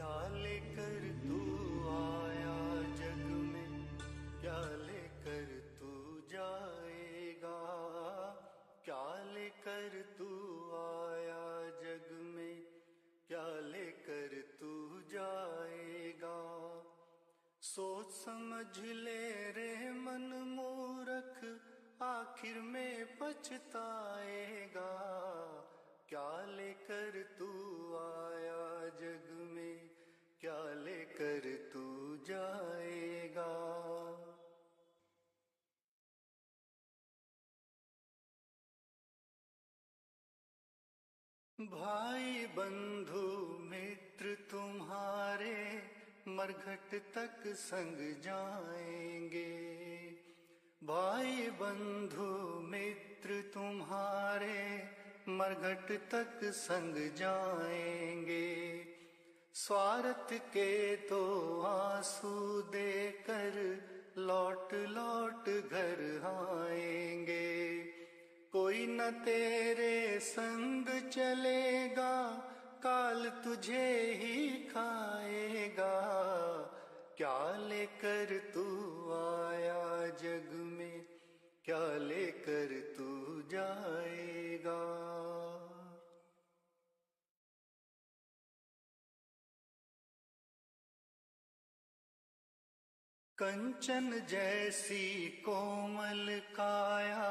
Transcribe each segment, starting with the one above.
क्या लेकर तू आया जग में, क्या लेकर तू जाएगा। क्या लेकर तू आया जग में, क्या लेकर तू जाएगा। सोच समझ ले रे मन मूर्ख, आखिर में पछताएगा। क्या लेकर तू आया जग में, क्या लेकर तू जाएगा। भाई बंधु मित्र तुम्हारे मरघट तक संग जाएंगे। भाई बंधु मित्र तुम्हारे मरघट तक संग जाएंगे। स्वार्थ के तो आंसू देकर लौट लौट घर आएंगे। कोई न तेरे संग चलेगा, काल तुझे ही खाएगा। क्या लेकर तू आया जग में, क्या लेकर तू जाएगा। कंचन जैसी कोमल काया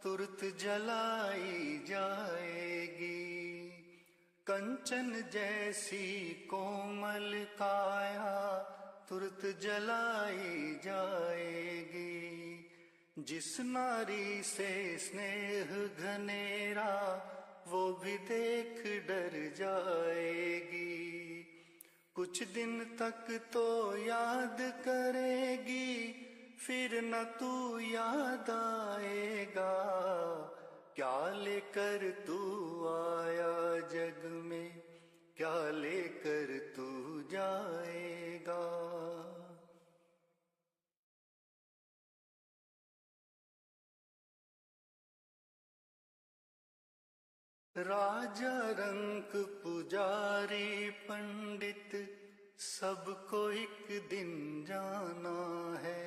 तुरत जलाई जाएगी। कंचन जैसी कोमल काया तुरत जलाई जाएगी। जिस नारी से स्नेह घनेरा, वो भी देख डर जाएगी। कुछ दिन तक तो याद करेगी, फिर न तू याद आएगा। क्या लेकर तू आया जग में, क्या लेकर तू जाएगा। राजा रंक पुजारी पंडित सबको एक दिन जाना है।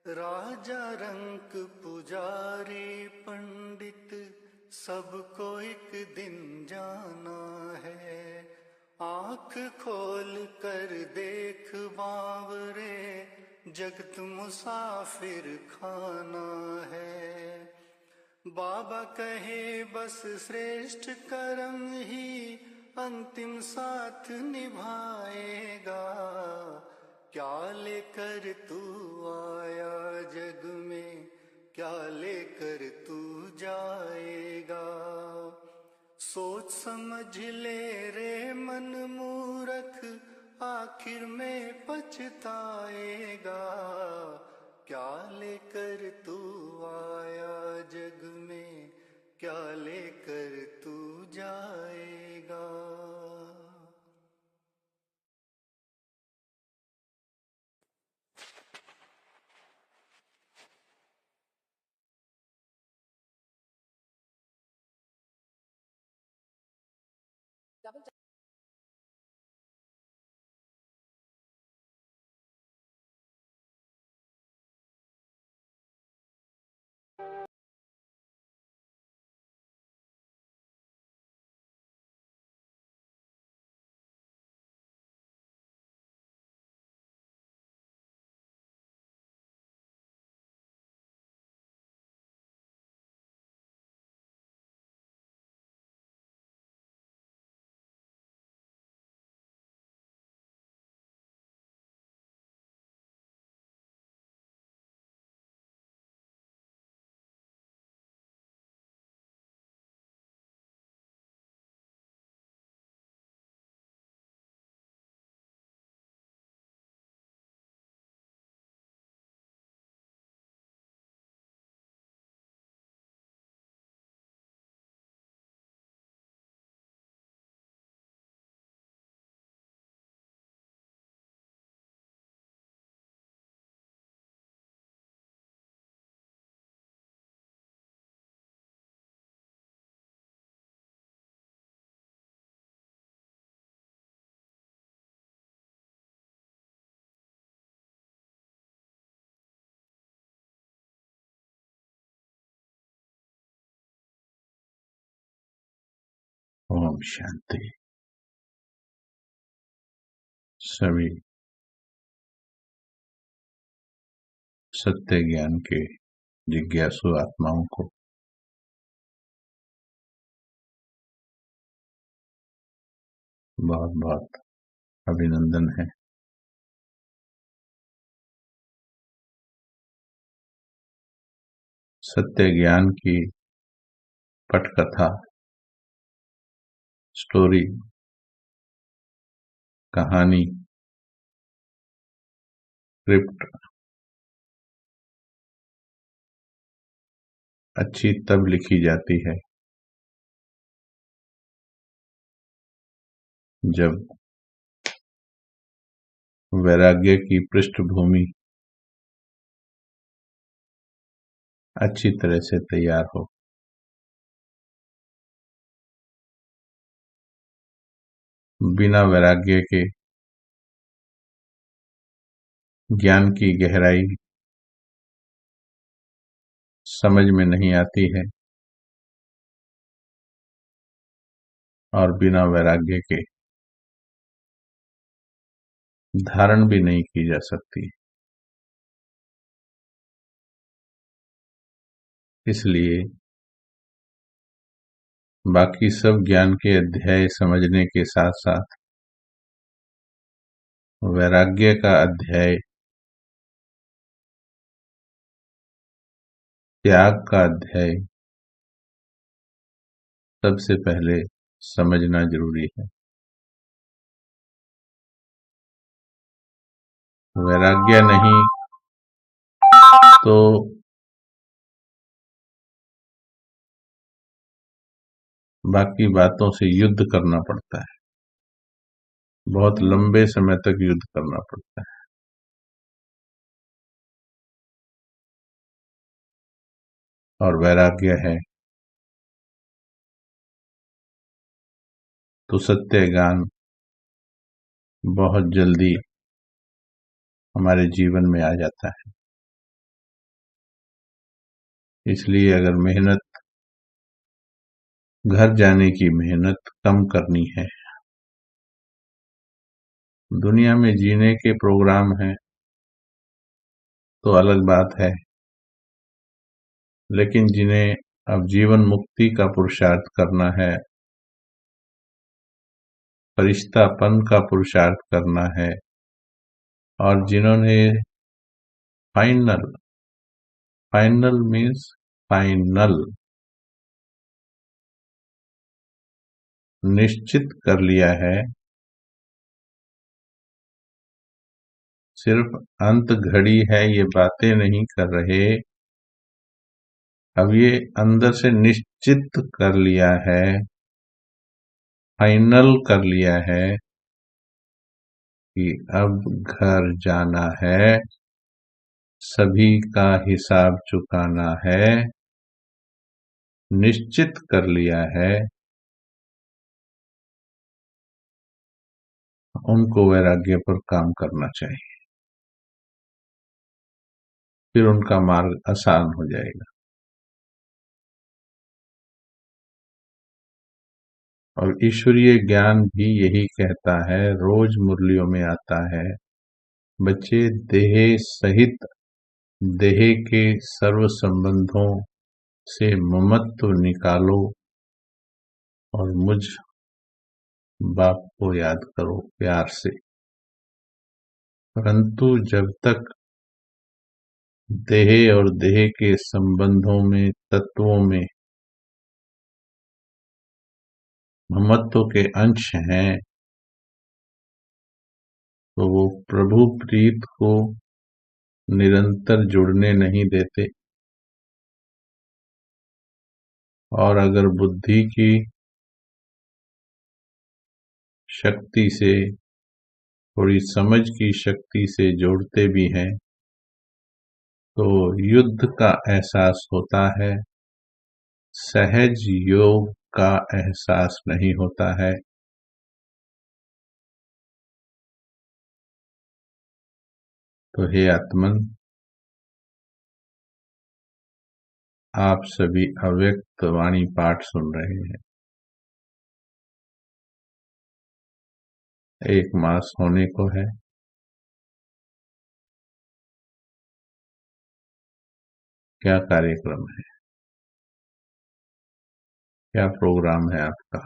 राजा रंक पुजारी पंडित सबको एक दिन जाना है। आँख खोल कर देख बावरे, जगत मुसाफिर खाना है। बाबा कहे बस श्रेष्ठ कर्म ही अंतिम साथ निभाएगा। क्या लेकर तू आया जग में, क्या लेकर तू जाएगा। सोच समझ ले रे मन मूर्ख, आखिर में पछताएगा। क्या लेकर तू आया जग में, क्या लेकर तू जाएगा। ओम शांति। सभी सत्य ज्ञान के जिज्ञासु आत्माओं को बहुत बहुत अभिनंदन है। सत्य ज्ञान की पटकथा, स्टोरी, कहानी, स्क्रिप्ट अच्छी तब लिखी जाती है जब वैराग्य की पृष्ठभूमि अच्छी तरह से तैयार हो। बिना वैराग्य के ज्ञान की गहराई समझ में नहीं आती है और बिना वैराग्य के धारण भी नहीं की जा सकती। इसलिए बाकी सब ज्ञान के अध्याय समझने के साथ साथ वैराग्य का अध्याय, त्याग का अध्याय सबसे पहले समझना जरूरी है। वैराग्य नहीं तो बाकी बातों से युद्ध करना पड़ता है, बहुत लंबे समय तक युद्ध करना पड़ता है। और वैराग्य है तो सत्य ज्ञान बहुत जल्दी हमारे जीवन में आ जाता है। इसलिए अगर मेहनत, घर जाने की मेहनत कम करनी है, दुनिया में जीने के प्रोग्राम हैं तो अलग बात है, लेकिन जिन्हें अब जीवन मुक्ति का पुरुषार्थ करना है, फरिश्तापन का पुरुषार्थ करना है, और जिन्होंने फाइनल मीन्स फाइनल निश्चित कर लिया है, सिर्फ अंत घड़ी है ये बातें नहीं कर रहे, अब ये अंदर से निश्चित कर लिया है, फाइनल कर लिया है कि अब घर जाना है, सभी का हिसाब चुकाना है, निश्चित कर लिया है, उनको वैराग्य पर काम करना चाहिए। फिर उनका मार्ग आसान हो जाएगा। और ईश्वरीय ज्ञान भी यही कहता है, रोज मुरलियों में आता है, बच्चे देह सहित देह के सर्व संबंधों से ममत्व निकालो और मुझ बाप को याद करो प्यार से। परंतु जब तक देह और देह के संबंधों में, तत्वों में ममत्व के अंश हैं, तो वो प्रभु प्रीत को निरंतर जुड़ने नहीं देते। और अगर बुद्धि की शक्ति से, थोड़ी समझ की शक्ति से जोड़ते भी हैं तो युद्ध का एहसास होता है, सहज योग का एहसास नहीं होता है। तो हे आत्मन, आप सभी अव्यक्त वाणी पाठ सुन रहे हैं। 1 मास होने को है। क्या कार्यक्रम है, क्या प्रोग्राम है आपका?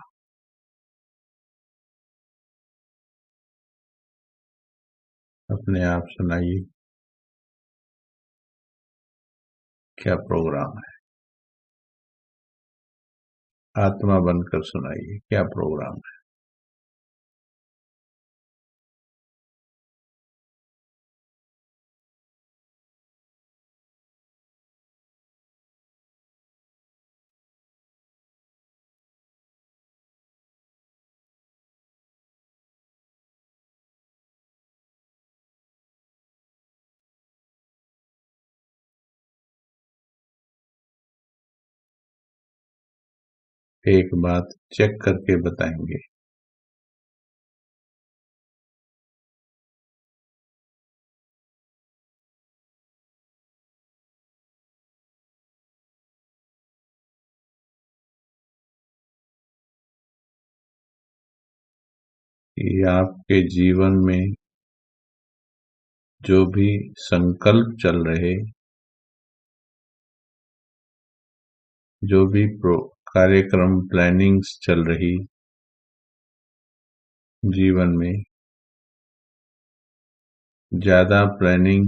अपने आप सुनाइए, क्या प्रोग्राम है? आत्मा बनकर सुनाइए, क्या प्रोग्राम है? एक बात चेक करके बताएंगे। कि आपके जीवन में जो भी संकल्प चल रहे, जो भी कार्यक्रम प्लानिंग्स चल रही जीवन में, ज्यादा प्लानिंग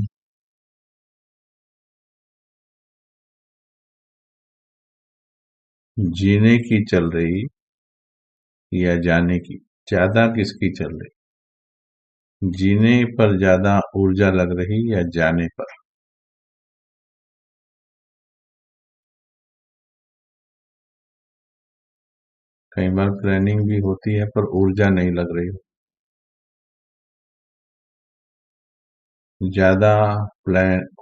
जीने की चल रही या जाने की? ज्यादा किसकी चल रही? जीने पर ज्यादा ऊर्जा लग रही या जाने पर? कई बार प्लानिंग भी होती है पर ऊर्जा नहीं लग रही। ज्यादा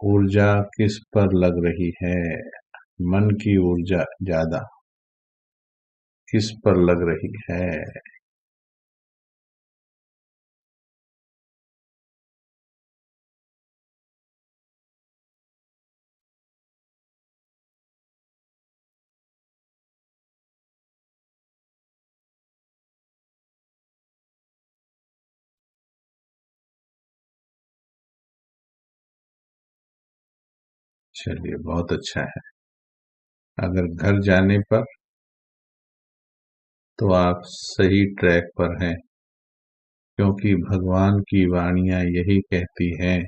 ऊर्जा किस पर लग रही है? मन की ऊर्जा ज्यादा किस पर लग रही है? चलिए, बहुत अच्छा है। अगर घर जाने पर तो आप सही ट्रैक पर हैं, क्योंकि भगवान की वाणियां यही कहती हैं।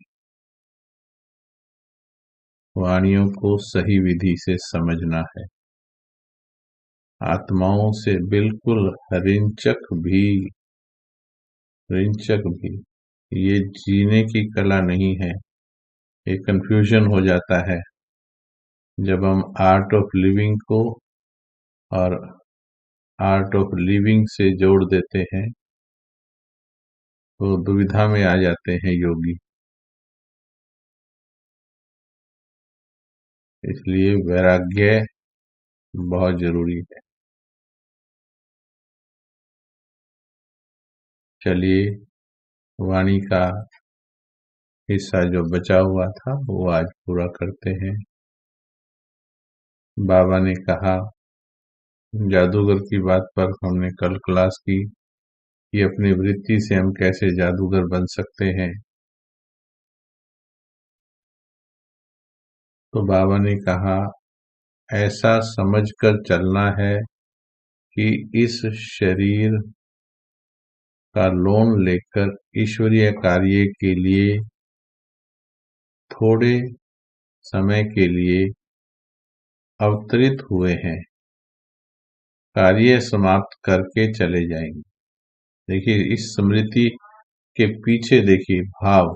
वाणियों को सही विधि से समझना है। आत्माओं से बिल्कुल रिंचक भी ये जीने की कला नहीं है। ये कंफ्यूजन हो जाता है जब हम आर्ट ऑफ लिविंग को और आर्ट ऑफ लिविंग से जोड़ देते हैं, तो दुविधा में आ जाते हैं योगी। इसलिए वैराग्य बहुत जरूरी है। चलिए, वाणी का हिस्सा जो बचा हुआ था वो आज पूरा करते हैं। बाबा ने कहा, जादूगर की बात पर हमने कल क्लास की कि अपनी वृत्ति से हम कैसे जादूगर बन सकते हैं। तो बाबा ने कहा, ऐसा समझकर चलना है कि इस शरीर का लोन लेकर ईश्वरीय कार्य के लिए थोड़े समय के लिए अवतरित हुए हैं, कार्य समाप्त करके चले जाएंगे। देखिए, इस स्मृति के पीछे देखिए भाव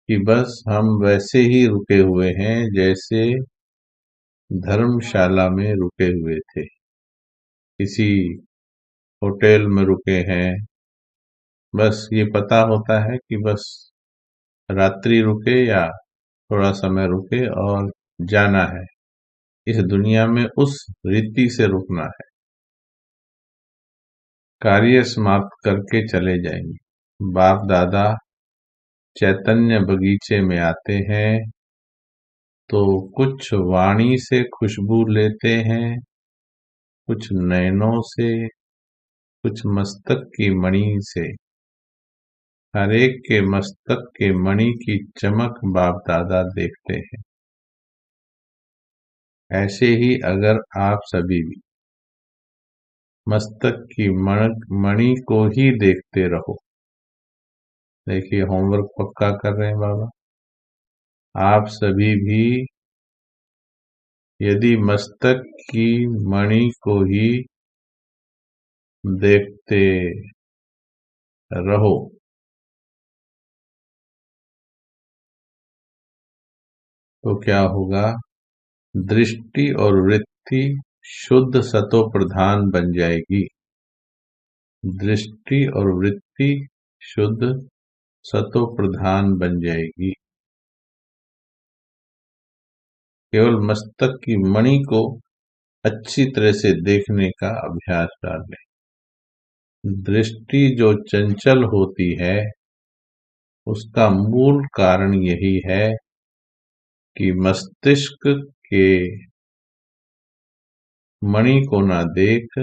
कि बस हम वैसे ही रुके हुए हैं जैसे धर्मशाला में रुके हुए थे, किसी होटल में रुके हैं। बस ये पता होता है कि बस रात्रि रुके या थोड़ा समय रुके और जाना है। इस दुनिया में उस रीति से रुकना है, कार्य समाप्त करके चले जाएंगे। बाप दादा चैतन्य बगीचे में आते हैं तो कुछ वाणी से खुशबू लेते हैं, कुछ नयनों से, कुछ मस्तक की मणि से। हर एक के मस्तक के मणि की चमक बाप दादा देखते हैं। ऐसे ही अगर आप सभी भी मस्तक की मणि को ही देखते रहो। देखिए, होमवर्क पक्का कर रहे हैं बाबा। आप सभी भी यदि मस्तक की मणि को ही देखते रहो तो क्या होगा? दृष्टि और वृत्ति शुद्ध सतो प्रधान बन जाएगी। दृष्टि और वृत्ति शुद्ध सतो प्रधान बन जाएगी। केवल मस्तक की मणि को अच्छी तरह से देखने का अभ्यास डाल लें। दृष्टि जो चंचल होती है उसका मूल कारण यही है कि मस्तिष्क के मणि को न देख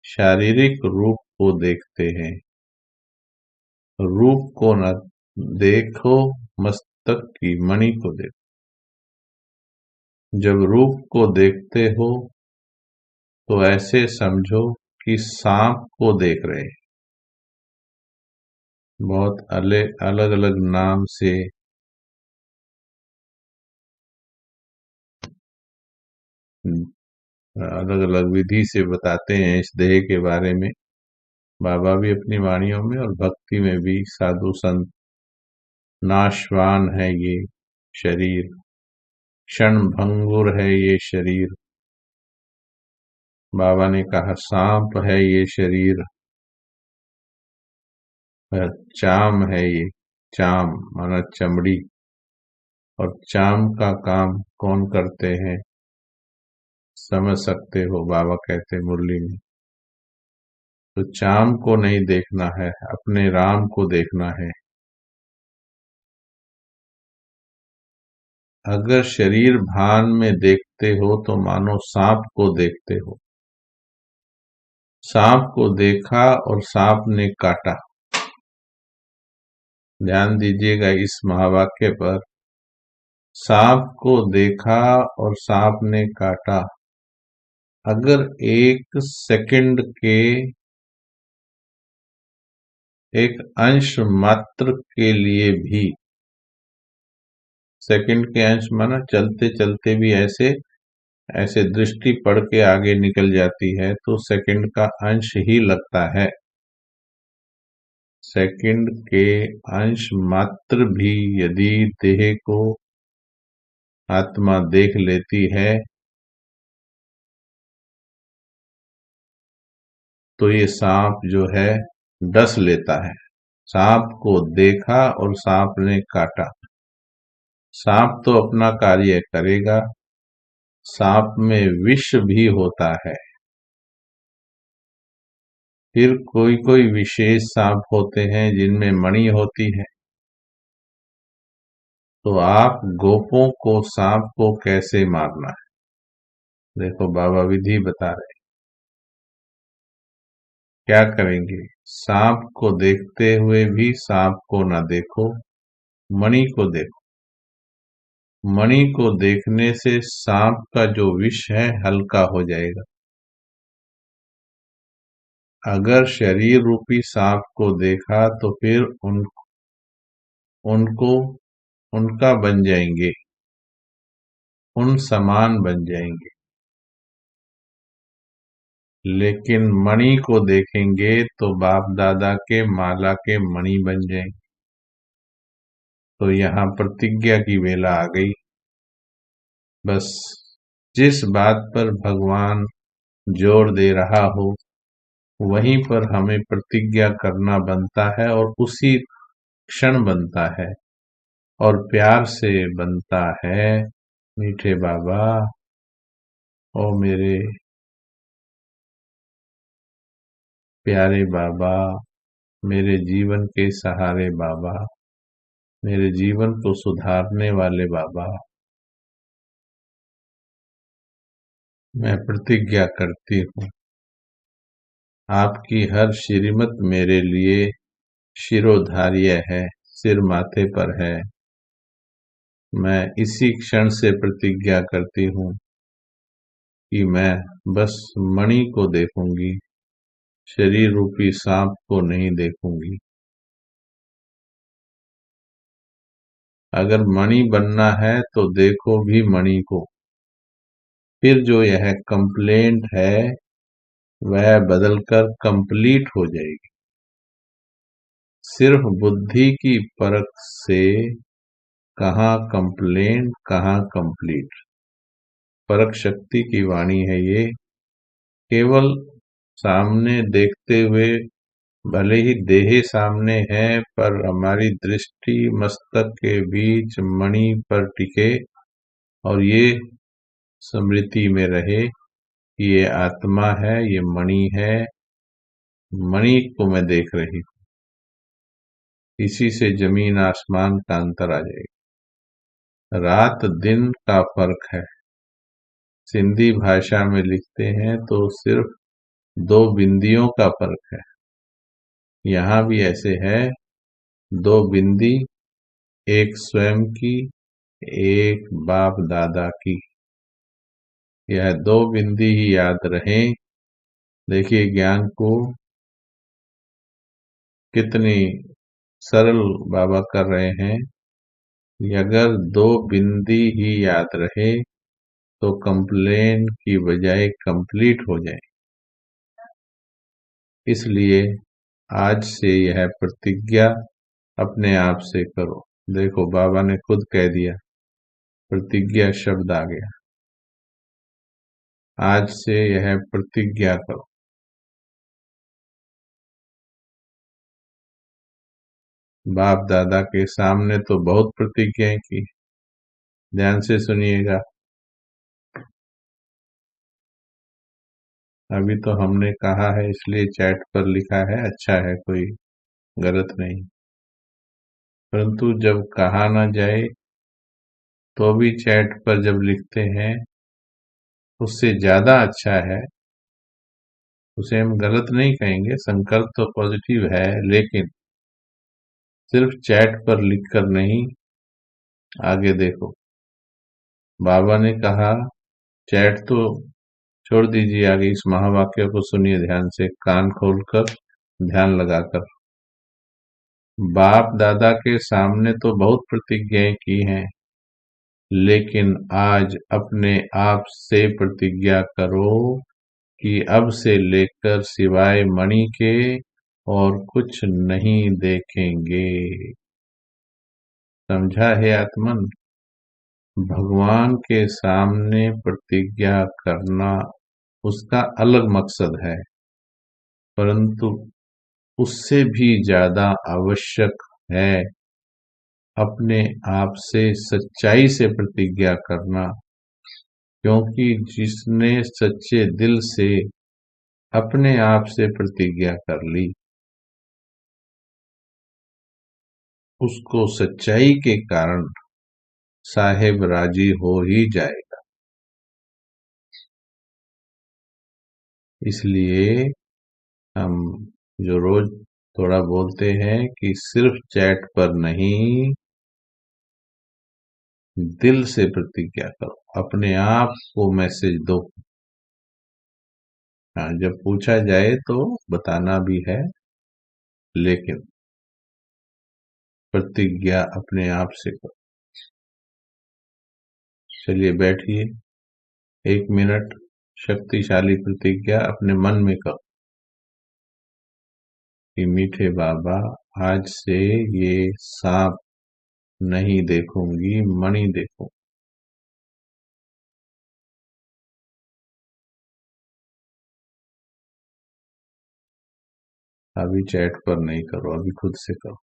शारीरिक रूप को देखते हैं। रूप को न देखो, मस्तक की मणि को देखो। जब रूप को देखते हो तो ऐसे समझो कि सांप को देख रहे हैं। बहुत अलग अलग नाम से अलग अलग विधि से बताते हैं इस देह के बारे में बाबा भी अपनी वाणियों में, और भक्ति में भी साधु संत। नाशवान है ये शरीर, क्षण भंगुर है ये शरीर। बाबा ने कहा सांप है ये शरीर, चाम है ये। चाम माना चमड़ी, और चाम का काम कौन करते हैं समझ सकते हो, बाबा कहते मुरली में। तो चाम को नहीं देखना है, अपने राम को देखना है। अगर शरीर भान में देखते हो तो मानो सांप को देखते हो। सांप को देखा और सांप ने काटा। ध्यान दीजिएगा इस महावाक्य पर। सांप को देखा और सांप ने काटा। अगर एक सेकंड के एक अंश मात्र के लिए भी, सेकंड के अंश माना चलते चलते भी ऐसे ऐसे दृष्टि पड़ के आगे निकल जाती है तो सेकंड का अंश ही लगता है। सेकंड के अंश मात्र भी यदि देह को आत्मा देख लेती है तो ये सांप जो है डस लेता है। सांप को देखा और सांप ने काटा। सांप तो अपना कार्य करेगा, सांप में विष भी होता है। फिर कोई कोई विशेष सांप होते हैं जिनमें मणि होती है। तो आप गोपों को सांप को कैसे मारना है, देखो बाबा विधि बता रहे। क्या करेंगे? सांप को देखते हुए भी सांप को ना देखो, मणि को देखो। मणि को देखने से सांप का जो विष है हल्का हो जाएगा। अगर शरीर रूपी सांप को देखा तो फिर उनको उनका बन जाएंगे, उन समान बन जाएंगे। लेकिन मणि को देखेंगे तो बाप दादा के माला के मणि बन जाएंगे। तो यहाँ प्रतिज्ञा की वेला आ गई। बस जिस बात पर भगवान जोर दे रहा हो वहीं पर हमें प्रतिज्ञा करना बनता है, और उसी क्षण बनता है और प्यार से बनता है। मीठे बाबा, ओ मेरे प्यारे बाबा, मेरे जीवन के सहारे बाबा, मेरे जीवन को सुधारने वाले बाबा, मैं प्रतिज्ञा करती हूँ आपकी हर श्रीमत मेरे लिए शिरोधार्य है, सिर माथे पर है। मैं इसी क्षण से प्रतिज्ञा करती हूँ कि मैं बस मणि को देखूंगी, शरीर रूपी सांप को नहीं देखूंगी। अगर मणि बनना है तो देखो भी मणि को। फिर जो यह कंप्लेंट है वह बदलकर कंप्लीट हो जाएगी। सिर्फ बुद्धि की परख से कहाँ कंप्लेंट कहाँ कंप्लीट। परख शक्ति की वाणी है ये। केवल सामने देखते हुए, भले ही देह सामने है, पर हमारी दृष्टि मस्तक के बीच मणि पर टिके और ये स्मृति में रहे कि ये आत्मा है, ये मणि है, मणि को मैं देख रही हूँ। इसी से जमीन आसमान का अंतर आ जाएगा। रात दिन का फर्क है। सिंधी भाषा में लिखते हैं तो सिर्फ दो बिंदियों का फर्क है। यहाँ भी ऐसे है, दो बिंदी, एक स्वयं की, एक बाप दादा की। यह दो बिंदी ही याद रहें। देखिए ज्ञान को कितनी सरल बाबा कर रहे हैं। अगर दो बिंदी ही याद रहे तो कंप्लेन की बजाय कंप्लीट हो जाए। इसलिए आज से यह प्रतिज्ञा अपने आप से करो। देखो बाबा ने खुद कह दिया, प्रतिज्ञा शब्द आ गया। आज से यह प्रतिज्ञा करो। बाप दादा के सामने तो बहुत प्रतिज्ञाएं की। ध्यान से सुनिएगा। अभी तो हमने कहा है इसलिए चैट पर लिखा है, अच्छा है, कोई गलत नहीं। परंतु जब कहा ना जाए तो भी चैट पर जब लिखते हैं उससे ज्यादा अच्छा है। उसे हम गलत नहीं कहेंगे, संकल्प तो पॉजिटिव है, लेकिन सिर्फ चैट पर लिखकर नहीं, आगे देखो। बाबा ने कहा चैट तो छोड़ दीजिए, आगे इस महावाक्य को सुनिए ध्यान से, कान खोलकर, ध्यान लगाकर। बाप दादा के सामने तो बहुत प्रतिज्ञाएं की हैं, लेकिन आज अपने आप से प्रतिज्ञा करो कि अब से लेकर सिवाय मणि के और कुछ नहीं देखेंगे। समझा है आत्मन? भगवान के सामने प्रतिज्ञा करना उसका अलग मकसद है, परंतु उससे भी ज्यादा आवश्यक है अपने आप से सच्चाई से प्रतिज्ञा करना। क्योंकि जिसने सच्चे दिल से अपने आप से प्रतिज्ञा कर ली, उसको सच्चाई के कारण साहेब राजी हो ही जाएगा। इसलिए हम जो रोज थोड़ा बोलते हैं कि सिर्फ चैट पर नहीं, दिल से प्रतिज्ञा करो, अपने आप को मैसेज दो। हाँ, जब पूछा जाए तो बताना भी है, लेकिन प्रतिज्ञा अपने आप से करो। चलिए बैठिए, 1 मिनट शक्तिशाली प्रतिज्ञा अपने मन में करो कि मीठे बाबा, आज से ये सांप नहीं देखूंगी, मणि देखूं। अभी चैट पर नहीं करो, अभी खुद से करो।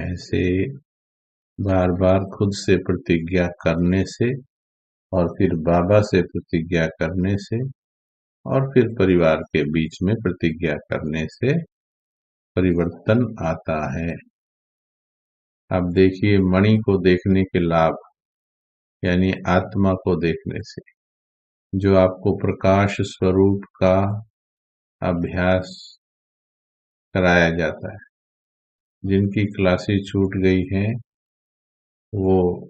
ऐसे बार बार खुद से प्रतिज्ञा करने से और फिर बाबा से प्रतिज्ञा करने से और फिर परिवार के बीच में प्रतिज्ञा करने से परिवर्तन आता है। अब देखिए मणि को देखने के लाभ, यानी आत्मा को देखने से जो आपको प्रकाश स्वरूप का अभ्यास कराया जाता है। जिनकी क्लासेस छूट गई हैं वो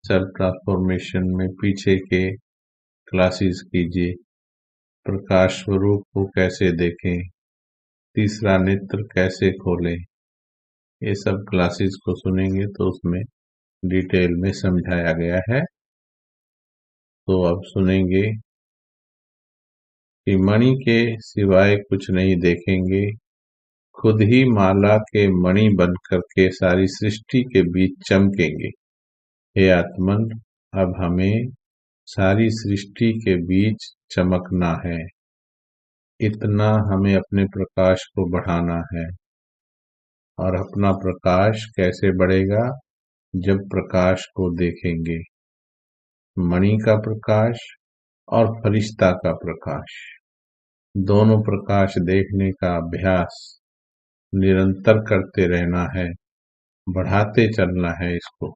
सेल्फ ट्रांसफॉर्मेशन में पीछे के क्लासेस कीजिए। प्रकाश स्वरूप को कैसे देखें, तीसरा नेत्र कैसे खोलें, ये सब क्लासेस को सुनेंगे तो उसमें डिटेल में समझाया गया है। तो अब सुनेंगे कि मणि के सिवाय कुछ नहीं देखेंगे, खुद ही माला के मणि बनकर के सारी सृष्टि के बीच चमकेंगे। हे आत्मन, अब हमें सारी सृष्टि के बीच चमकना है। इतना हमें अपने प्रकाश को बढ़ाना है। और अपना प्रकाश कैसे बढ़ेगा? जब प्रकाश को देखेंगे, मणि का प्रकाश और फरिश्ता का प्रकाश, दोनों प्रकाश देखने का अभ्यास निरंतर करते रहना है, बढ़ाते चलना है इसको।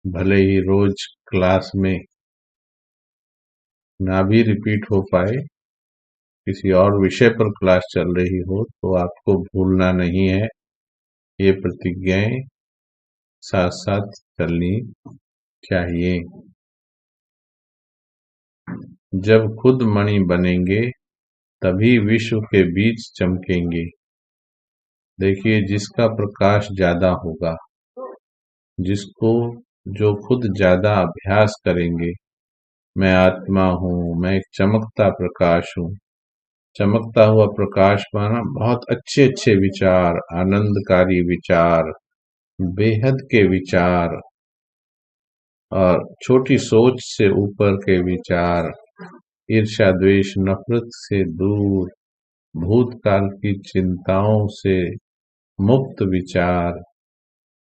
भले ही रोज क्लास में ना भी रिपीट हो पाए, किसी और विषय पर क्लास चल रही हो तो आपको भूलना नहीं है, ये प्रतिज्ञाएं साथ साथ चलनी चाहिए। जब खुद मणि बनेंगे तभी विश्व के बीच चमकेंगे। देखिए जिसका प्रकाश ज्यादा होगा, जिसको जो खुद ज्यादा अभ्यास करेंगे, मैं आत्मा हूँ, मैं एक चमकता प्रकाश हूँ। चमकता हुआ प्रकाश पाना, बहुत अच्छे अच्छे विचार, आनंदकारी विचार, बेहद के विचार और छोटी सोच से ऊपर के विचार, ईर्ष्या द्वेष नफरत से दूर, भूतकाल की चिंताओं से मुक्त विचार,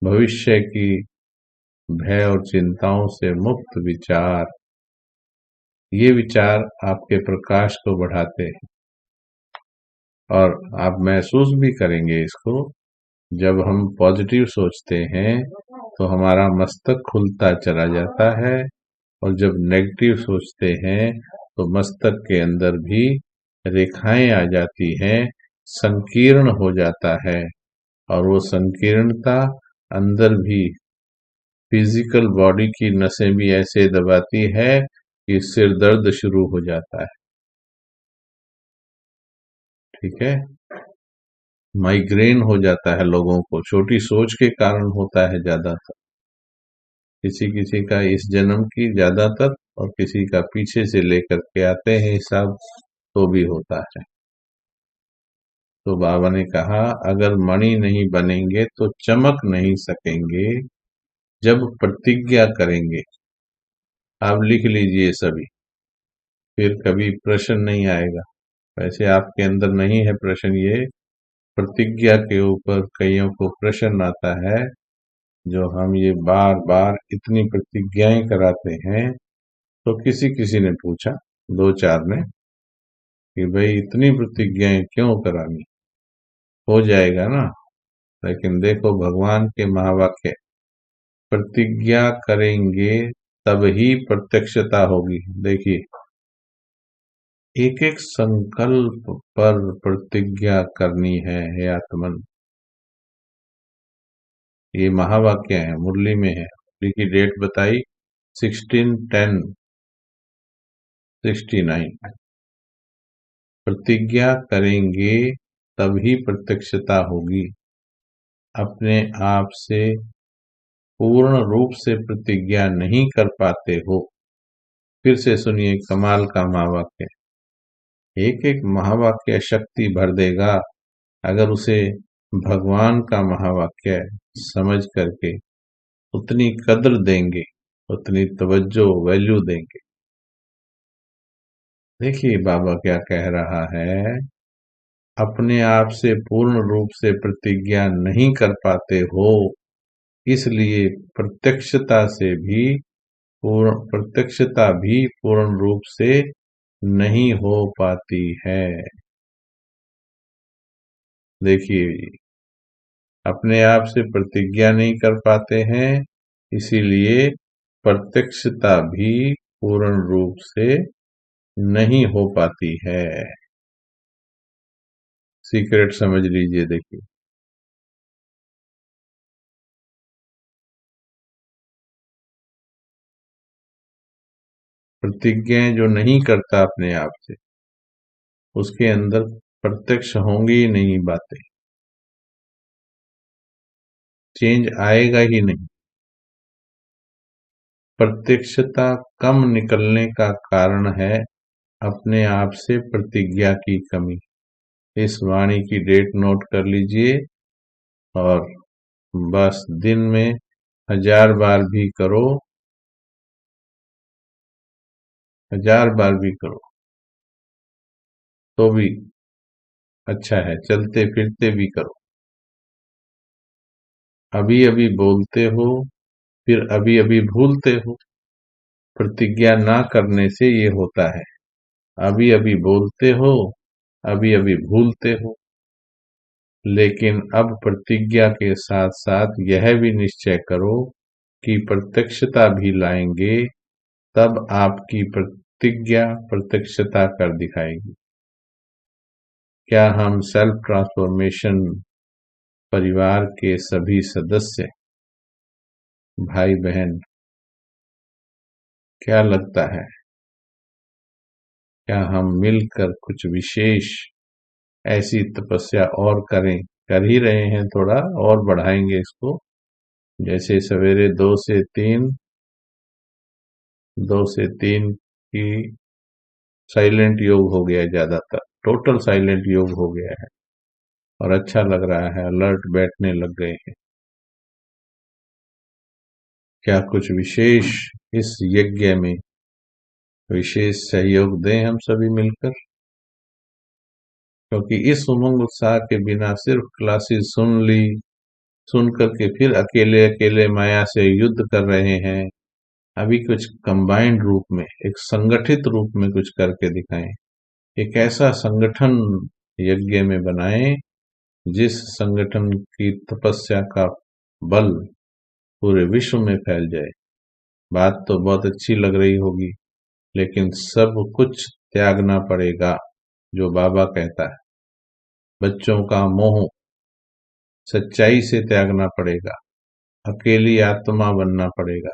भविष्य की भय और चिंताओं से मुक्त विचार, ये विचार आपके प्रकाश को बढ़ाते हैं। और आप महसूस भी करेंगे इसको, जब हम पॉजिटिव सोचते हैं तो हमारा मस्तक खुलता चला जाता है, और जब नेगेटिव सोचते हैं तो मस्तक के अंदर भी रेखाएं आ जाती हैं, संकीर्ण हो जाता है, और वो संकीर्णता अंदर भी फिजिकल बॉडी की नसें भी ऐसे दबाती है कि सिर दर्द शुरू हो जाता है। ठीक है, माइग्रेन हो जाता है लोगों को, छोटी सोच के कारण होता है ज्यादातर। किसी किसी का इस जन्म की ज्यादातर, और किसी का पीछे से लेकर के आते हैं हिसाब, तो भी होता है। तो बाबा ने कहा अगर मणि नहीं बनेंगे तो चमक नहीं सकेंगे। जब प्रतिज्ञा करेंगे, आप लिख लीजिए सभी, फिर कभी प्रश्न नहीं आएगा। वैसे आपके अंदर नहीं है प्रश्न, ये प्रतिज्ञा के ऊपर कईयों को प्रश्न आता है। जो हम ये बार बार इतनी प्रतिज्ञाएं कराते हैं, तो किसी किसी ने पूछा, दो चार ने, कि भाई इतनी प्रतिज्ञाएं क्यों करानी, हो जाएगा ना। लेकिन देखो भगवान के महावाक्य, प्रतिज्ञा करेंगे तब ही प्रत्यक्षता होगी। देखिए एक एक संकल्प पर प्रतिज्ञा करनी है। हे आत्मन, ये महावाक्य है, मुरली में है। मुरली की डेट बताई 16/10/69। प्रतिज्ञा करेंगे तभी प्रत्यक्षता होगी। अपने आप से पूर्ण रूप से प्रतिज्ञा नहीं कर पाते हो। फिर से सुनिए कमाल का महावाक्य, एक एक महावाक्य शक्ति भर देगा अगर उसे भगवान का महावाक्य समझ करके उतनी कद्र देंगे, उतनी तवज्जो वैल्यू देंगे। देखिए बाबा क्या कह रहा है, अपने आप से पूर्ण रूप से प्रतिज्ञा नहीं कर पाते हो, इसलिए प्रत्यक्षता भी पूर्ण रूप से नहीं हो पाती है। देखिए, अपने आप से प्रतिज्ञा नहीं कर पाते हैं, इसीलिए प्रत्यक्षता भी पूर्ण रूप से नहीं हो पाती है। सीक्रेट समझ लीजिए। देखिए, प्रतिज्ञाएं जो नहीं करता अपने आप से, उसके अंदर प्रत्यक्ष होंगी ही नहीं बातें, चेंज आएगा ही नहीं। प्रत्यक्षता कम निकलने का कारण है अपने आप से प्रतिज्ञा की कमी। इस वाणी की डेट नोट कर लीजिए और बस दिन में 1000 बार भी करो, 1000 बार भी करो तो भी अच्छा है, चलते फिरते भी करो। अभी अभी बोलते हो, फिर अभी अभी भूलते हो। प्रतिज्ञा ना करने से ये होता है, अभी अभी बोलते हो, अभी अभी भूलते हो। लेकिन अब प्रतिज्ञा के साथ साथ यह भी निश्चय करो कि प्रत्यक्षता भी लाएंगे, तब आपकी प्रतिज्ञा प्रत्यक्षता कर दिखाएगी। क्या हम सेल्फ ट्रांसफॉर्मेशन परिवार के सभी सदस्य भाई बहन, क्या लगता है, क्या हम मिलकर कुछ विशेष ऐसी तपस्या और करें? कर ही रहे हैं, थोड़ा और बढ़ाएंगे इसको। जैसे सवेरे 2 से 3 की साइलेंट योग हो गया है, ज्यादातर टोटल साइलेंट योग हो गया है और अच्छा लग रहा है, अलर्ट बैठने लग गए हैं। क्या कुछ विशेष इस यज्ञ में विशेष सहयोग दें हम सभी मिलकर? क्योंकि इस उमंग उत्साह के बिना सिर्फ क्लासेस सुन करके फिर अकेले अकेले माया से युद्ध कर रहे हैं। अभी कुछ कंबाइंड रूप में, एक संगठित रूप में कुछ करके दिखाएं। एक ऐसा संगठन यज्ञ में बनाएं जिस संगठन की तपस्या का बल पूरे विश्व में फैल जाए। बात तो बहुत अच्छी लग रही होगी, लेकिन सब कुछ त्यागना पड़ेगा जो बाबा कहता है। बच्चों का मोह सच्चाई से त्यागना पड़ेगा, अकेली आत्मा बनना पड़ेगा।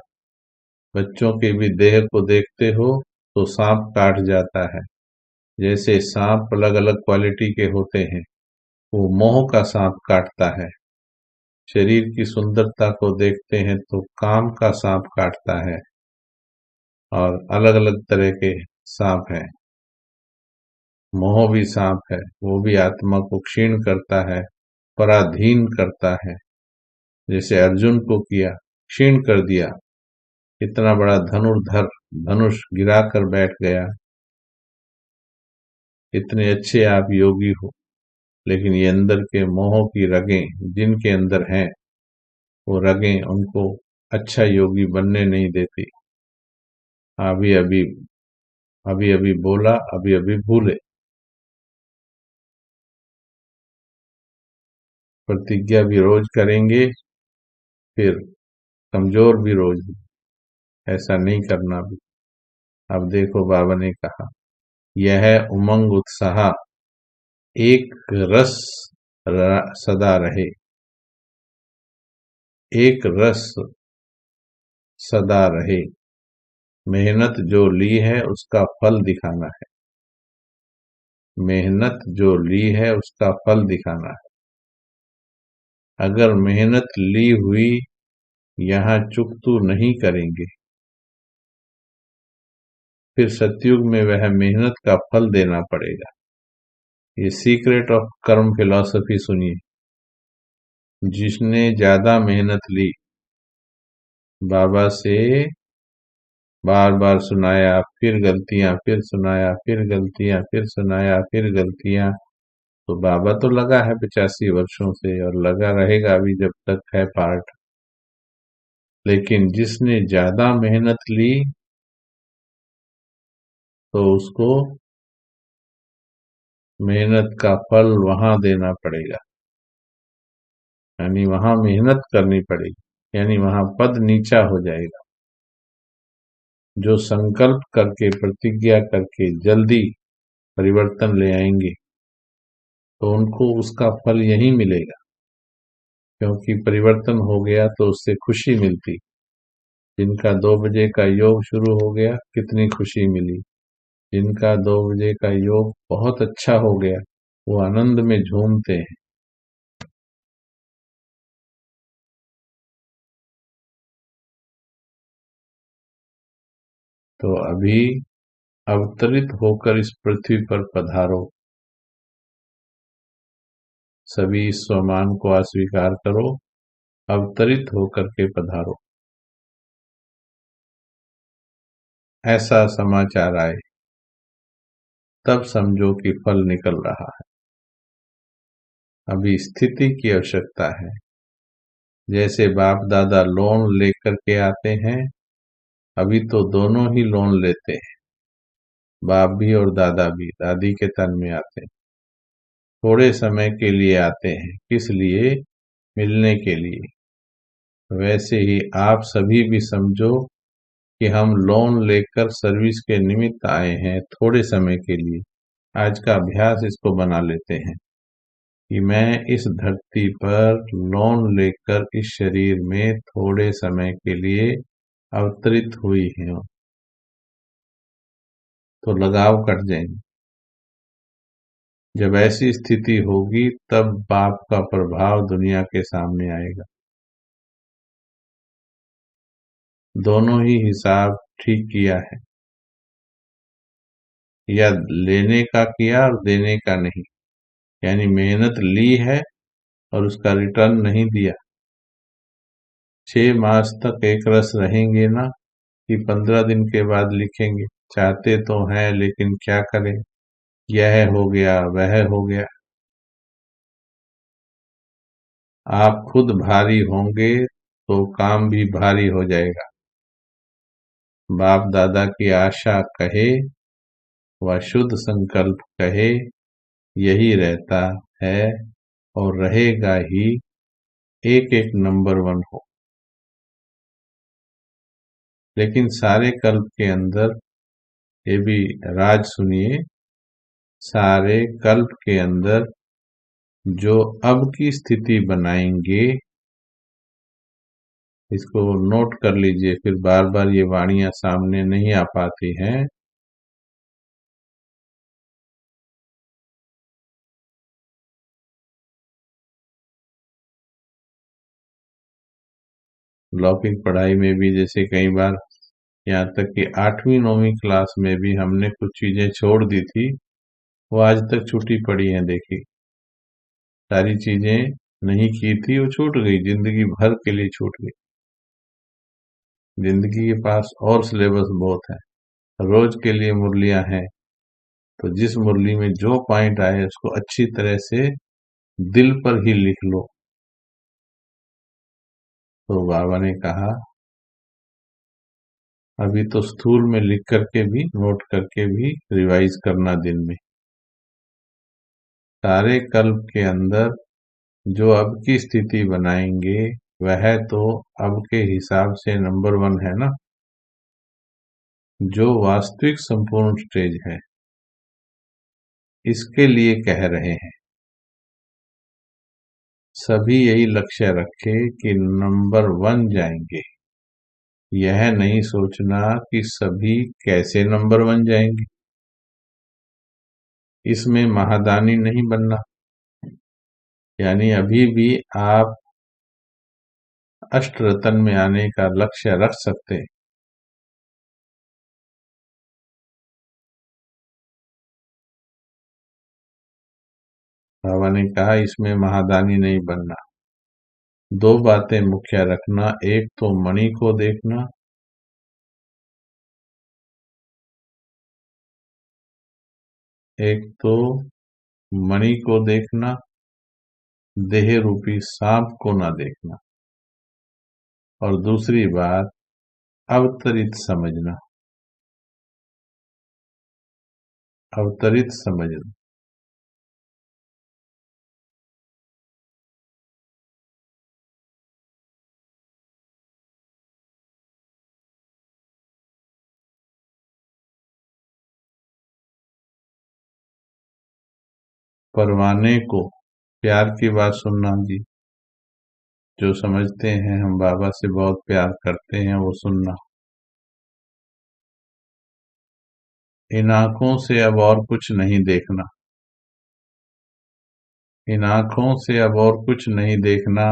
बच्चों के भी देह को देखते हो तो सांप काट जाता है। जैसे सांप अलग अलग क्वालिटी के होते हैं, वो मोह का सांप काटता है। शरीर की सुंदरता को देखते हैं तो काम का सांप काटता है। और अलग अलग तरह के सांप हैं। मोह भी सांप है, वो भी आत्मा को क्षीण करता है, पराधीन करता है। जैसे अर्जुन को किया, क्षीण कर दिया। इतना बड़ा धनुर्धर धनुष गिराकर बैठ गया। इतने अच्छे आप योगी हो, लेकिन ये अंदर के मोह की रगें जिनके अंदर हैं, वो रगें उनको अच्छा योगी बनने नहीं देती। अभी अभी अभी अभी बोला, अभी अभी भूले। प्रतिज्ञा भी रोज करेंगे, फिर कमजोर भी रोज, ऐसा नहीं करना भी। अब देखो बाबा ने कहा, यह उमंग उत्साह एक रस सदा रहे, एक रस सदा रहे। मेहनत जो ली है उसका फल दिखाना है, मेहनत जो ली है उसका फल दिखाना है। अगर मेहनत ली हुई यहाँ चुकतू नहीं करेंगे, फिर सतयुग में वह मेहनत का फल देना पड़ेगा। ये सीक्रेट ऑफ कर्म फिलॉसफी सुनिए। जिसने ज्यादा मेहनत ली, बाबा से बार बार सुनाया, फिर गलतियां, फिर सुनाया, फिर गलतियां, फिर सुनाया, फिर गलतियां, तो बाबा तो लगा है 85 वर्षों से और लगा रहेगा अभी जब तक है पार्ट। लेकिन जिसने ज्यादा मेहनत ली तो उसको मेहनत का फल वहां देना पड़ेगा, यानी वहां मेहनत करनी पड़ेगी, यानी वहां पद नीचा हो जाएगा। जो संकल्प करके प्रतिज्ञा करके जल्दी परिवर्तन ले आएंगे तो उनको उसका फल यहीं मिलेगा, क्योंकि परिवर्तन हो गया तो उससे खुशी मिलती। जिनका 2 बजे का योग शुरू हो गया कितनी खुशी मिली, जिनका 2 बजे का योग बहुत अच्छा हो गया वो आनंद में झूमते हैं। तो अभी अवतरित होकर इस पृथ्वी पर पधारो, सभी इस स्वमान को अस्वीकार करो, अवतरित होकर के पधारो। ऐसा समाचार आए तब समझो कि फल निकल रहा है। अभी स्थिति की आवश्यकता है। जैसे बाप दादा लोन लेकर के आते हैं, अभी तो दोनों ही लोन लेते हैं, बाप भी और दादा भी, दादी के तन में आते हैं। थोड़े समय के लिए आते हैं, किस लिए? मिलने के लिए। वैसे ही आप सभी भी समझो कि हम लोन लेकर सर्विस के निमित्त आए हैं, थोड़े समय के लिए। आज का अभ्यास इसको बना लेते हैं कि मैं इस धरती पर लोन लेकर इस शरीर में थोड़े समय के लिए अवतरित हुई हूं, तो लगाव कट जाएंगे। जब ऐसी स्थिति होगी तब बाप का प्रभाव दुनिया के सामने आएगा। दोनों ही हिसाब ठीक किया है, या लेने का किया और देने का नहीं, यानी मेहनत ली है और उसका रिटर्न नहीं दिया। 6 मास तक एक रस रहेंगे ना कि 15 दिन के बाद लिखेंगे? चाहते तो हैं लेकिन क्या करें, यह हो गया वह हो गया। आप खुद भारी होंगे तो काम भी भारी हो जाएगा। बाप दादा की आशा कहे व शुद्ध संकल्प कहे, यही रहता है और रहेगा ही। एक एक नंबर 1 हो। लेकिन सारे कल्प के अंदर, ये भी राज सुनिए, सारे कल्प के अंदर जो अब की स्थिति बनाएंगे, इसको नोट कर लीजिए, फिर बार बार ये वाणियां सामने नहीं आ पाती हैं। लौकिक पढ़ाई में भी जैसे कई बार, यहाँ तक कि 8वीं 9वीं क्लास में भी हमने कुछ चीजें छोड़ दी थी, वो आज तक छूटी पड़ी हैं। देखी, सारी चीजें नहीं की थी, वो छूट गई, जिंदगी भर के लिए छूट गई। जिंदगी के पास और सिलेबस बहुत है, रोज के लिए मुरलियां हैं, तो जिस मुरली में जो पॉइंट आए उसको अच्छी तरह से दिल पर ही लिख लो। तो बाबा ने कहा अभी तो स्थूल में लिख करके भी, नोट करके भी रिवाइज करना दिन में। सारे कल्प के अंदर जो अब की स्थिति बनाएंगे वह तो अब के हिसाब से नंबर 1 है ना। जो वास्तविक संपूर्ण स्टेज है, इसके लिए कह रहे हैं। सभी यही लक्ष्य रखे कि नंबर 1 जाएंगे। यह नहीं सोचना कि सभी कैसे नंबर 1 जाएंगे। इसमें महादानी नहीं बनना, यानी अभी भी आप अष्ट रतन में आने का लक्ष्य रख सकते हैं। बाबा ने कहा इसमें महादानी नहीं बनना। 2 बातें मुख्य रखना, एक तो मणि को देखना, एक तो मणि को देखना, देह रूपी सांप को ना देखना। और दूसरी बात, अवतरित समझना, अवतरित समझना। परवाने को प्यार की बात सुनना जी, जो समझते हैं हम बाबा से बहुत प्यार करते हैं वो सुनना। इन आंखों से अब और कुछ नहीं देखना, इन आंखों से अब और कुछ नहीं देखना,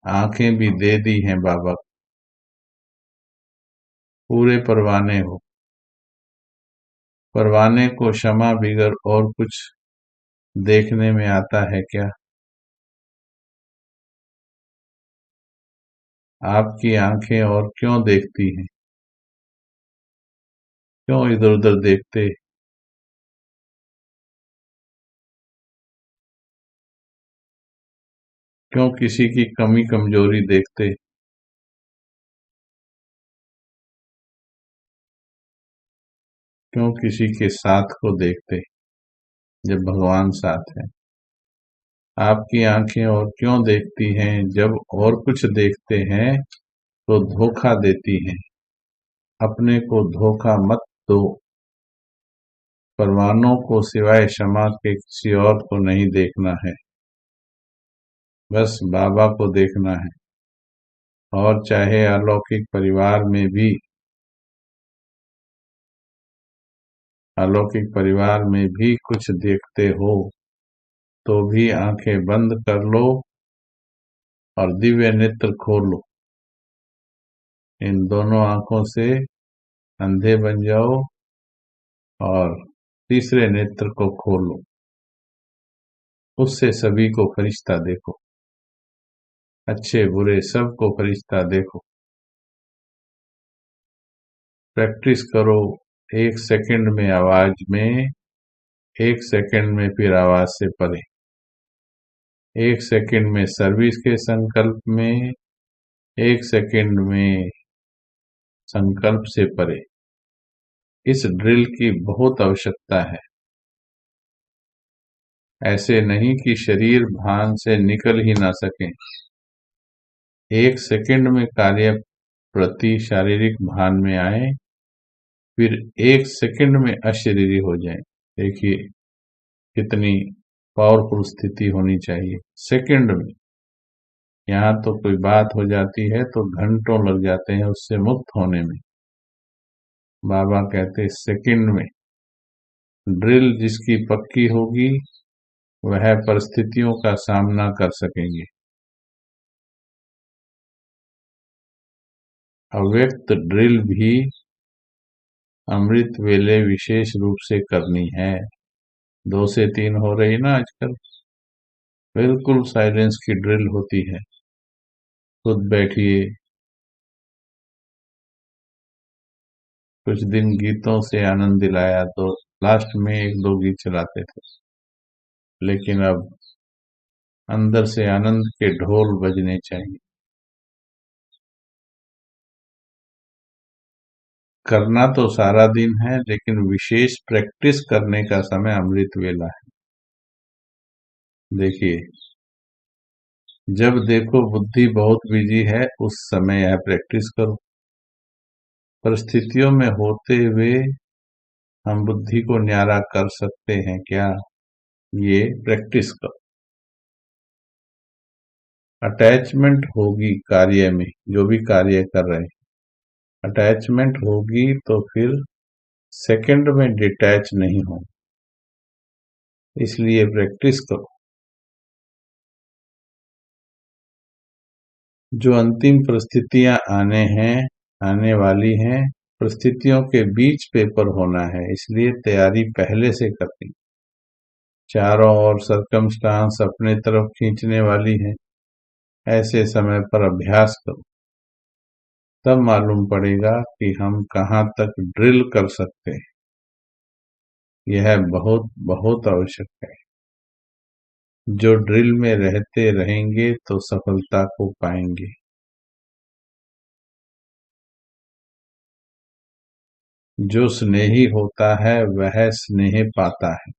आंखें भी दे दी हैं बाबा को। पूरे परवाने हो, परवाने को क्षमा बिगर और कुछ देखने में आता है क्या? आपकी आंखें और क्यों देखती हैं? क्यों इधर उधर देखते? क्यों किसी की कमी कमजोरी देखते? क्यों किसी के साथ को देखते जब भगवान साथ है? आपकी आंखें और क्यों देखती हैं जब और कुछ देखते हैं तो धोखा देती हैं? अपने को धोखा मत दो। परवानों को सिवाय क्षमा के किसी और को नहीं देखना है, बस बाबा को देखना है। और चाहे अलौकिक परिवार में भी, अलौकिक परिवार में भी कुछ देखते हो तो भी आंखें बंद कर लो और दिव्य नेत्र खोलो। इन दोनों आंखों से अंधे बन जाओ और तीसरे नेत्र को खोलो, उससे सभी को फरिश्ता देखो, अच्छे बुरे सबको फरिश्ता देखो। प्रैक्टिस करो, 1 सेकंड में आवाज में, 1 सेकंड में फिर आवाज से परे, 1 सेकंड में सर्विस के संकल्प में, 1 सेकंड में संकल्प से परे। इस ड्रिल की बहुत आवश्यकता है। ऐसे नहीं कि शरीर भान से निकल ही ना सके। 1 सेकंड में कार्य प्रति शारीरिक भान में आए, फिर 1 सेकंड में अशरीरी हो जाए। देखिए कितनी पावरफुल स्थिति होनी चाहिए। सेकंड में, यहाँ तो कोई बात हो जाती है तो घंटों लग जाते हैं उससे मुक्त होने में। बाबा कहते सेकंड में। ड्रिल जिसकी पक्की होगी वह परिस्थितियों का सामना कर सकेंगे। अव्यक्त ड्रिल भी अमृत वेले विशेष रूप से करनी है। 2 से 3 हो रही ना आजकल, बिल्कुल साइलेंस की ड्रिल होती है। खुद बैठिए, कुछ दिन गीतों से आनंद दिलाया तो लास्ट में 1-2 गीत चलाते थे, लेकिन अब अंदर से आनंद के ढोल बजने चाहिए। करना तो सारा दिन है, लेकिन विशेष प्रैक्टिस करने का समय अमृत वेला है। देखिए, जब देखो बुद्धि बहुत बिजी है उस समय यह प्रैक्टिस करो। परिस्थितियों में होते हुए हम बुद्धि को न्यारा कर सकते हैं क्या? ये प्रैक्टिस करो। अटैचमेंट होगी कार्य में, जो भी कार्य कर रहे हैं अटैचमेंट होगी तो फिर सेकंड में डिटैच नहीं हो, इसलिए प्रैक्टिस करो। जो अंतिम परिस्थितियां आने वाली हैं, परिस्थितियों के बीच पेपर होना है, इसलिए तैयारी पहले से करनी। चारों ओर सरकमस्टांस अपने तरफ खींचने वाली है, ऐसे समय पर अभ्यास करो, तब मालूम पड़ेगा कि हम कहाँ तक ड्रिल कर सकते हैं। यह बहुत बहुत आवश्यक है। जो ड्रिल में रहते रहेंगे तो सफलता को पाएंगे। जो स्नेही होता है वह स्नेह पाता है।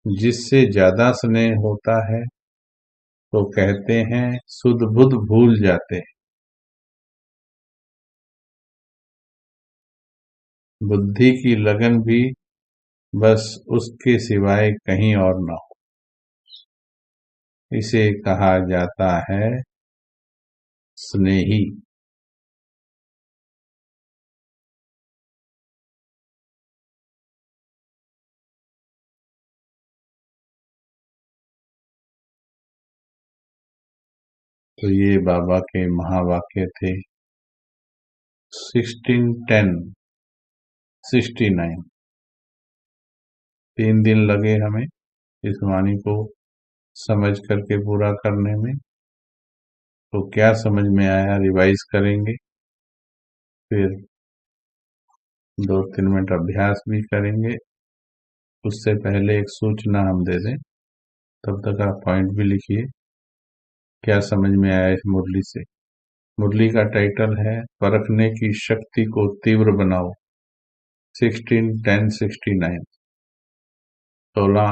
जिससे ज्यादा स्नेह होता है तो कहते हैं सुध बुध भूल जाते हैं। बुद्धि की लगन भी बस उसके सिवाय कहीं और न हो, इसे कहा जाता है स्नेही। तो ये बाबा के महावाक्य थे। 16/10/69। 3 दिन लगे हमें इस वाणी को समझ करके पूरा करने में। तो क्या समझ में आया रिवाइज करेंगे, फिर 2-3 मिनट अभ्यास भी करेंगे। उससे पहले एक सूचना हम दे दें, तब तक आप पॉइंट भी लिखिए क्या समझ में आया इस मुरली से। मुरली का टाइटल है परखने की शक्ति को तीव्र बनाओ। 16/10/69, 16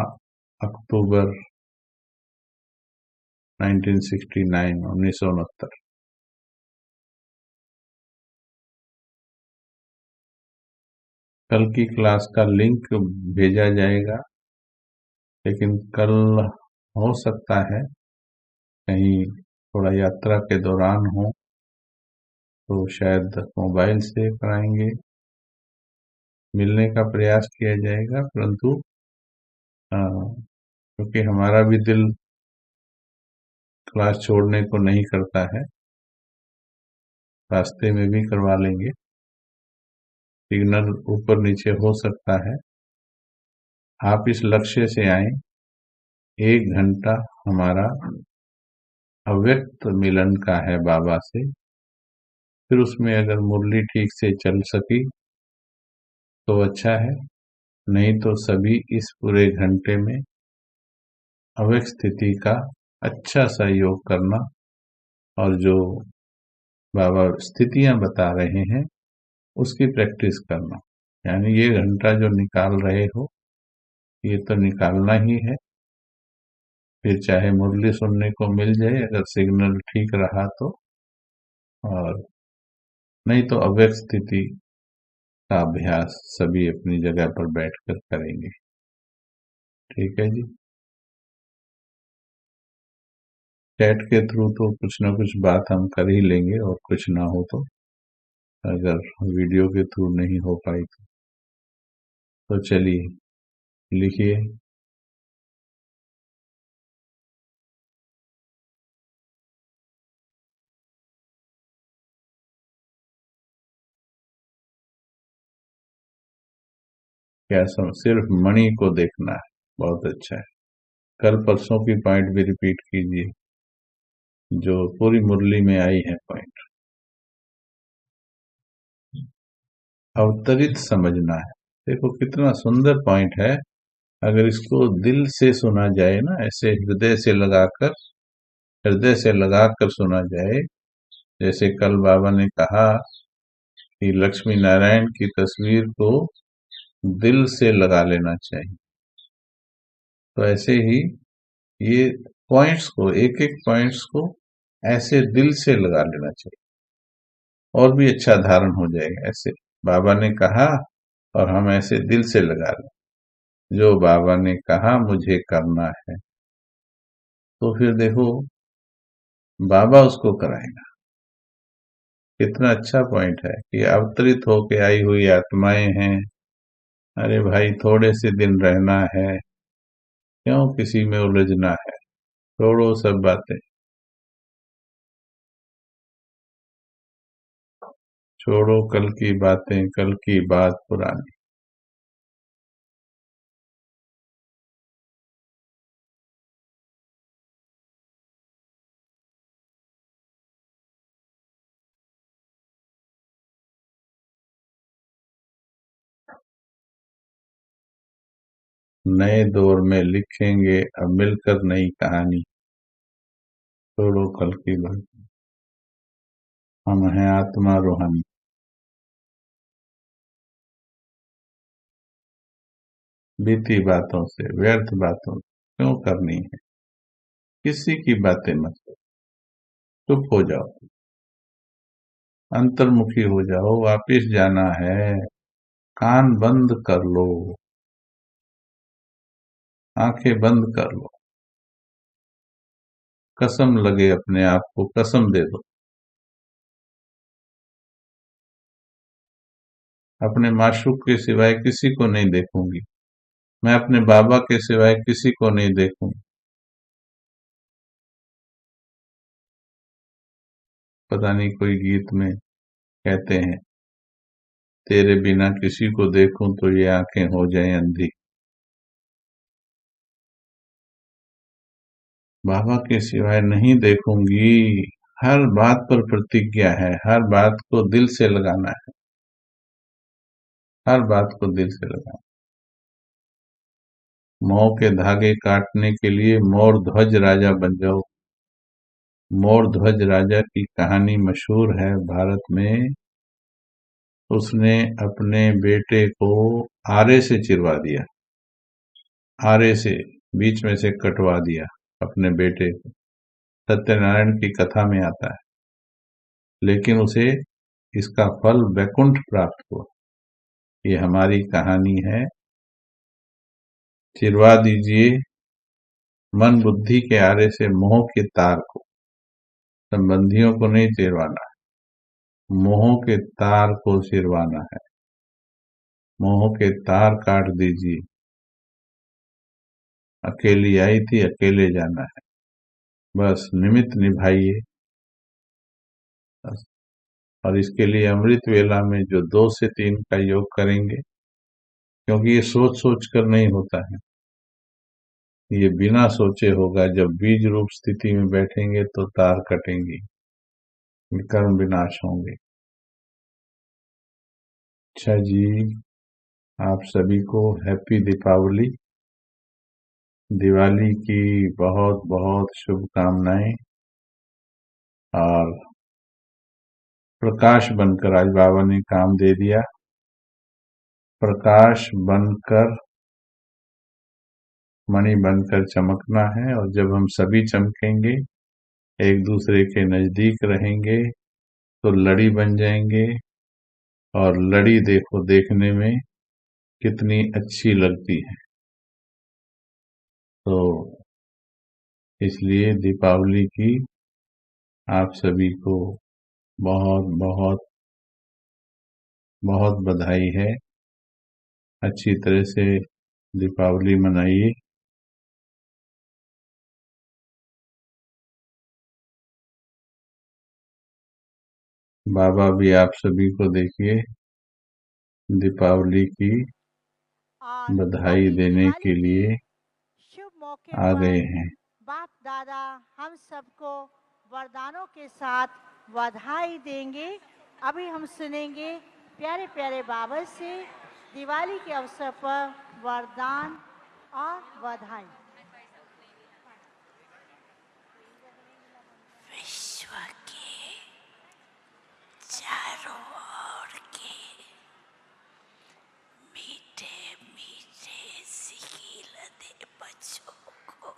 अक्टूबर 1969। कल की क्लास का लिंक भेजा जाएगा, लेकिन कल हो सकता है कहीं थोड़ा यात्रा के दौरान हो, तो शायद मोबाइल से कराएंगे। मिलने का प्रयास किया जाएगा, परंतु क्योंकि हमारा भी दिल क्लास छोड़ने को नहीं करता है, रास्ते में भी करवा लेंगे। सिग्नल ऊपर नीचे हो सकता है। आप इस लक्ष्य से आए, 1 घंटा हमारा अव्यक्त मिलन का है बाबा से। फिर उसमें अगर मुरली ठीक से चल सकी तो अच्छा है, नहीं तो सभी इस पूरे घंटे में अव्यक्त स्थिति का अच्छा सा योग करना, और जो बाबा स्थितियां बता रहे हैं उसकी प्रैक्टिस करना। यानी ये घंटा जो निकाल रहे हो, ये तो निकालना ही है। फिर चाहे मुरली सुनने को मिल जाए अगर सिग्नल ठीक रहा तो, और नहीं तो अव्यक्त स्थिति का अभ्यास सभी अपनी जगह पर बैठकर करेंगे। ठीक है जी। चैट के थ्रू तो कुछ ना कुछ बात हम कर ही लेंगे, और कुछ ना हो तो, अगर वीडियो के थ्रू नहीं हो पाई तो चलिए लिखिए। क्या सिर्फ मणि को देखना है, बहुत अच्छा है। कल परसों की पॉइंट भी रिपीट कीजिए जो पूरी मुरली में आई है पॉइंट। अवतरित समझना है। देखो कितना सुंदर पॉइंट है। अगर इसको दिल से सुना जाए ना, ऐसे हृदय से लगाकर सुना जाए, जैसे कल बाबा ने कहा कि लक्ष्मी नारायण की तस्वीर को दिल से लगा लेना चाहिए, तो ऐसे ही ये पॉइंट्स को, एक एक पॉइंट्स को ऐसे दिल से लगा लेना चाहिए, और भी अच्छा धारण हो जाएगा। ऐसे बाबा ने कहा और हम ऐसे दिल से लगा लें, जो बाबा ने कहा मुझे करना है, तो फिर देखो बाबा उसको कराएगा। कितना अच्छा पॉइंट है कि अवतरित होके आई हुई आत्माएं हैं। अरे भाई थोड़े से दिन रहना है, क्यों किसी में उलझना है, छोड़ो सब बातें, छोड़ो कल की बातें, कल की बात पुरानी। नए दौर में लिखेंगे अब मिलकर नई कहानी। छोड़ो कल की बात, हम हैं आत्मा रूहानी। बीती बातों से, व्यर्थ बातों क्यों करनी है, किसी की बातें मत करो, चुप हो जाओ, अंतर्मुखी हो जाओ, वापिस जाना है, कान बंद कर लो, आंखें बंद कर लो, कसम लगे अपने आप को, कसम दे दो, अपने माशूक के सिवाय किसी को नहीं देखूंगी, मैं अपने बाबा के सिवाय किसी को नहीं देखूंगी। पता नहीं कोई गीत में कहते हैं, तेरे बिना किसी को देखूं तो ये आंखें हो जाएं अंधी। बाबा के सिवाय नहीं देखूंगी, हर बात पर प्रतिज्ञा है, हर बात को दिल से लगाना है, हर बात को दिल से लगाना। मोह के धागे काटने के लिए मोर ध्वज राजा बन जाओ। मोर ध्वज राजा की कहानी मशहूर है भारत में। उसने अपने बेटे को आरे से चिरवा दिया, आरे से बीच में से कटवा दिया अपने बेटे को। सत्यनारायण की कथा में आता है, लेकिन उसे इसका फल वैकुंठ प्राप्त हुआ। ये हमारी कहानी है। चिरवा दीजिए मन बुद्धि के आरे से मोह के तार को। संबंधियों को नहीं चिरवाना, मोह के तार को चिरवाना है। मोह के तार काट दीजिए। अकेली आई थी, अकेले जाना है, बस निमित्त निभाइए। और इसके लिए अमृत वेला में जो 2 से 3 का योग करेंगे, क्योंकि ये सोच सोच कर नहीं होता है, ये बिना सोचे होगा। जब बीज रूप स्थिति में बैठेंगे तो तार कटेंगी, कर्म विनाश होंगे। अच्छा जी, आप सभी को हैप्पी दीपावली, दिवाली की बहुत बहुत शुभकामनाएं। और प्रकाश बनकर, आज बाबा ने काम दे दिया, प्रकाश बनकर, मणि बनकर चमकना है। और जब हम सभी चमकेंगे, एक दूसरे के नजदीक रहेंगे, तो लड़ी बन जाएंगे। और लड़ी देखो, देखने में कितनी अच्छी लगती है। तो इसलिए दीपावली की आप सभी को बहुत बहुत बहुत बधाई है। अच्छी तरह से दीपावली मनाइए। बाबा भी आप सभी को देखिए दीपावली की और बधाई अभी देने दिवाली के की लिए शुभ मौके आ गए पर हैं। बाप दादा हम सबको वरदानों के साथ बधाई देंगे। अभी हम सुनेंगे प्यारे प्यारे बाबा से दिवाली के अवसर पर वरदान और बधाई। विश्व के चारों ओर के मीठे मीठे सिकीलते बच्चों को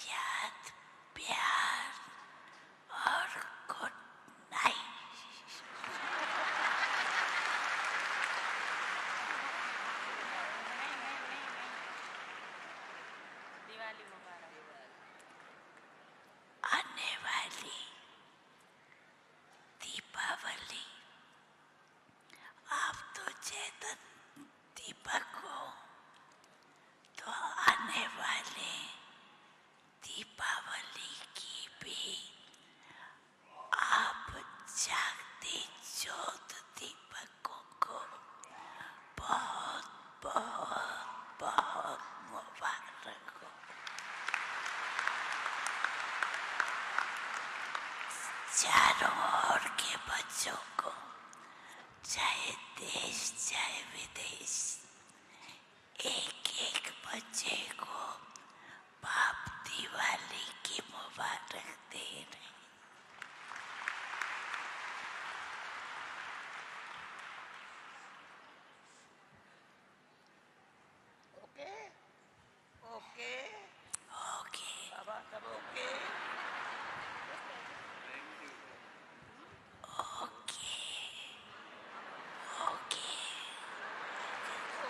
याद, प्यार और गुड नाइट। दिवाली मुबारक। आने वाली दीपावली आप तो चेतन दीपक हो, तो आने वाले दीपावली की भी आप जागते ज्योत दीपकों को बहुत बहुत बहुत मुबारक हो। चारों ओर के बच्चों को, चाहे देश चाहे विदेश, एक एक बच्चे को बाप दिवाली की मुबारक दे रहे। ओके ओके ओके बाबा सब ओके ओके ओके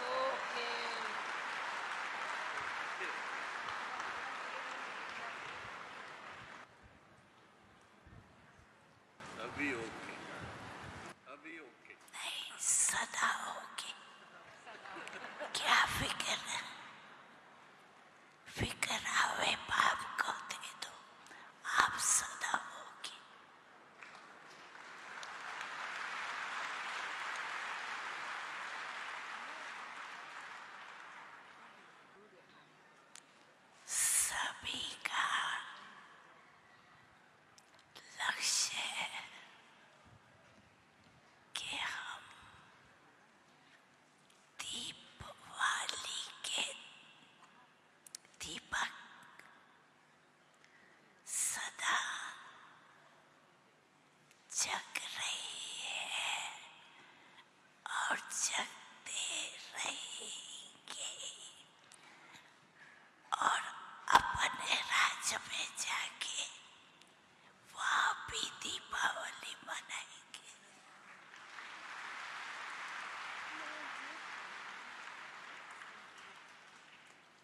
ओके अभी ओके, अभी ओके। नहीं, सदा ओके। क्या फिक्र है? फिक्र आवे बाप को दे दो, आप सदा ओके। सभी का लक्ष्य है कि हम दीपावली के दीपक सदा जग रही है और जगते रहेंगे, और अपने राज्य में जाके वहाँ भी दीपावली मनाएंगे।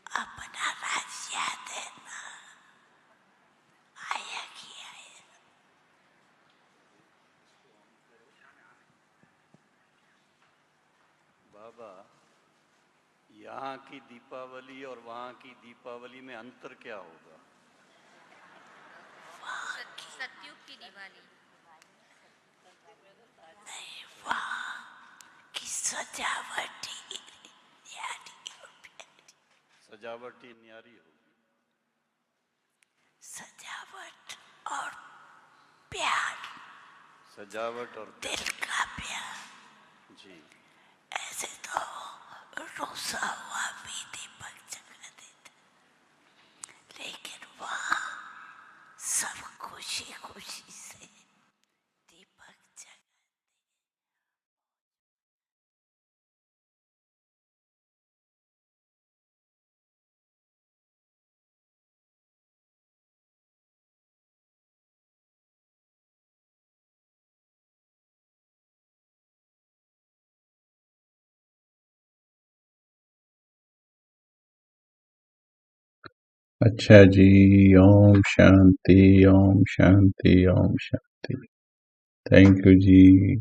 अपना राज याद है ना? आया कि आया? बाबा, यहाँ की दीपावली और वहाँ की दीपावली में अंतर क्या होगा? सत्युग की दिवाली नहीं, वहाँ की सजावट ही न्यारी होगी। सजावट ही न्यारी होगी। सजावट और प्यार, सजावट और दिल का प्यार। जी, ऐसे तो रोसा हुआ भी दीपक जगा देता, लेकिन वहाँ सब खुशी खुशी से दीपक जगा। अच्छा जी, Om Shanti, Om Shanti, Om Shanti. Thank you ji.